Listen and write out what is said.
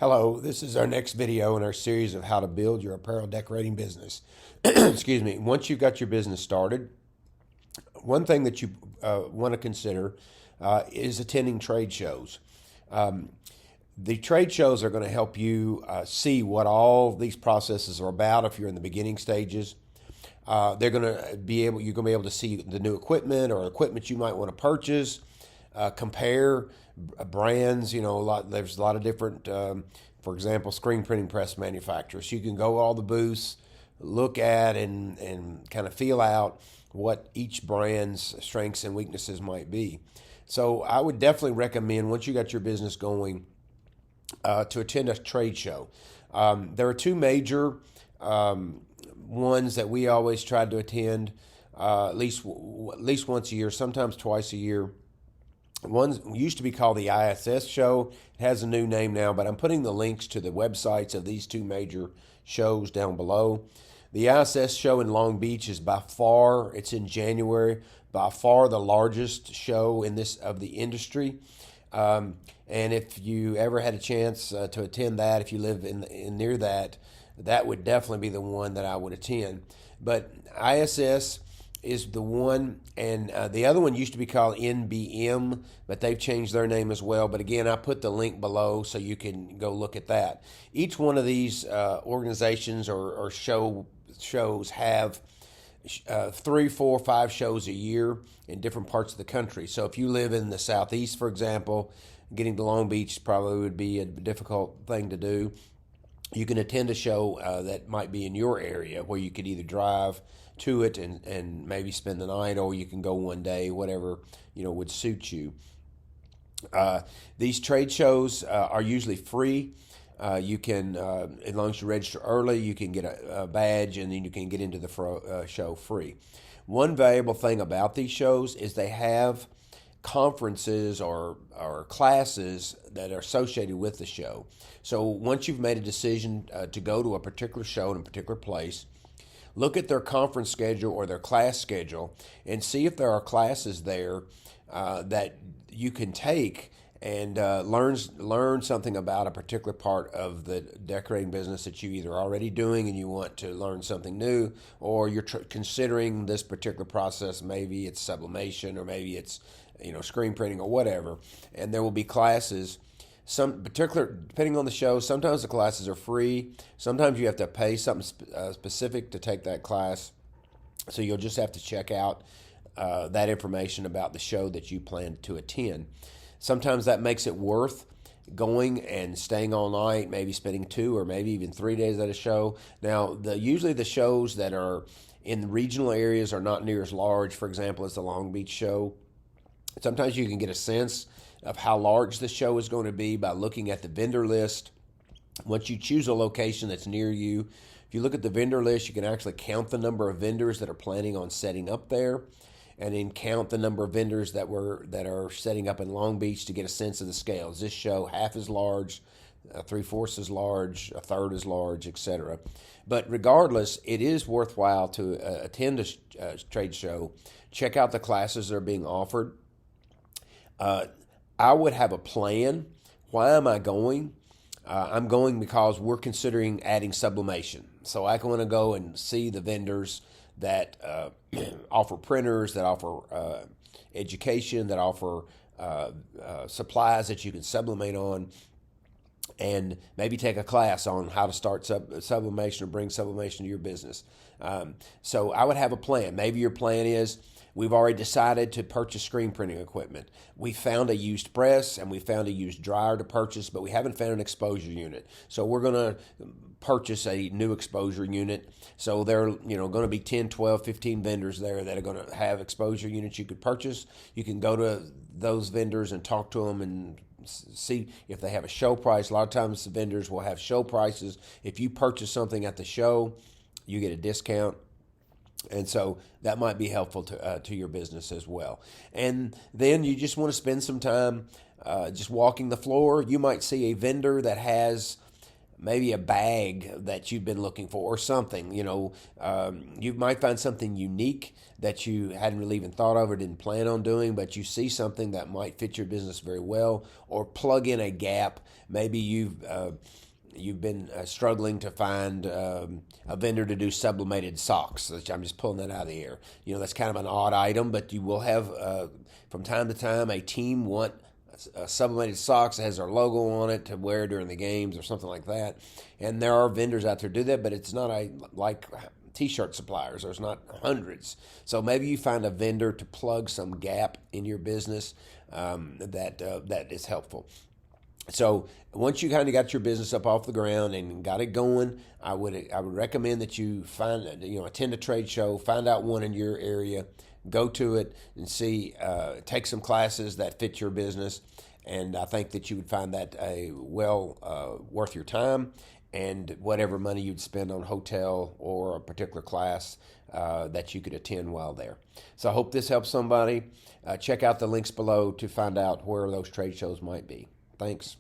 Hello, this is our next video in our series of how to build your apparel decorating business. Excuse me. Once you've got your business started, one thing that you want to consider is attending trade shows. The trade shows are going to help you see what all these processes are about if you're in the beginning stages. They're going to be able, you're going to be able to see the new equipment or equipment you might want to purchase, compare brands. There's a lot of different, for example, screen printing press manufacturers. You can go all the booths, look at and kind of feel out what each brand's strengths and weaknesses might be. So I would definitely recommend, once you got your business going, to attend a trade show. There are two major ones that we always try to attend at least once a year, sometimes twice a year. One used to be called the ISS show. It has a new name now, but I'm putting the links to the websites of these two major shows down below. The ISS show in Long Beach is by far, it's in January, by far the largest show in this of the industry. And if you ever had a chance to attend that, if you live in near that, that would definitely be the one that I would attend. But ISS is the one, and the other one used to be called NBM, but they've changed their name as well. But again, I put the link below so you can go look at that. Each one of these organizations or shows have 3, 4, 5 shows a year in different parts of the country. So if you live in the Southeast, for example, getting to Long Beach probably would be a difficult thing to do. You can attend a show that might be in your area where you could either drive to it and maybe spend the night, or you can go one day, whatever would suit you. These trade shows are usually free. You can, as long as you register early, you can get a badge, and then you can get into the show free. One valuable thing about these shows is they have conferences or classes that are associated with the show. So once you've made a decision to go to a particular show in a particular place, look at their conference schedule or their class schedule and see if there are classes there that you can take and learn something about a particular part of the decorating business that you either already doing and you want to learn something new, or you're considering this particular process. Maybe it's sublimation, or maybe it's screen printing or whatever. And there will be classes. Some particular, depending on the show, sometimes the classes are free. Sometimes you have to pay something specific to take that class. So you'll just have to check out that information about the show that you plan to attend. Sometimes that makes it worth going and staying all night, maybe spending 2 or maybe even 3 days at a show. Now, usually the shows that are in regional areas are not near as large, for example, as the Long Beach show. Sometimes you can get a sense of how large the show is going to be by looking at the vendor list. Once you choose a location that's near you, if you look at the vendor list, you can actually count the number of vendors that are planning on setting up there, and then count the number of vendors that are setting up in Long Beach to get a sense of the scales. This show, half as large, 3/4 as large, 1/3 as large, etc. But regardless, it is worthwhile to attend a trade show, check out the classes that are being offered. I would have a plan. Why am I going? I'm going because we're considering adding sublimation. So I want to go and see the vendors that offer printers, that offer education, that offer supplies that you can sublimate on, and maybe take a class on how to start sublimation or bring sublimation to your business. So I would have a plan. Maybe your plan is, we've already decided to purchase screen printing equipment. We found a used press and we found a used dryer to purchase, but we haven't found an exposure unit. So we're going to purchase a new exposure unit. So there are going to be 10, 12, 15 vendors there that are going to have exposure units you could purchase. You can go to those vendors and talk to them and see if they have a show price. A lot of times the vendors will have show prices. If you purchase something at the show, you get a discount. And so that might be helpful to your business as well. And then you just want to spend some time just walking the floor. You might see a vendor that has maybe a bag that you've been looking for or something. You might find something unique that you hadn't really even thought of or didn't plan on doing, but you see something that might fit your business very well or plug in a gap. Maybe you've been struggling to find a vendor to do sublimated socks. Which I'm just pulling that out of the air. That's kind of an odd item, but you will have from time to time a team want sublimated socks that has our logo on it to wear during the games or something like that. And there are vendors out there do that, but it's not like T-shirt suppliers. There's not hundreds. So maybe you find a vendor to plug some gap in your business that is helpful. So once you kind of got your business up off the ground and got it going, I would recommend that you attend a trade show, find out one in your area, go to it and see, take some classes that fit your business, and I think that you would find that worth your time and whatever money you'd spend on hotel or a particular class that you could attend while there. So I hope this helps somebody. Check out the links below to find out where those trade shows might be. Thanks.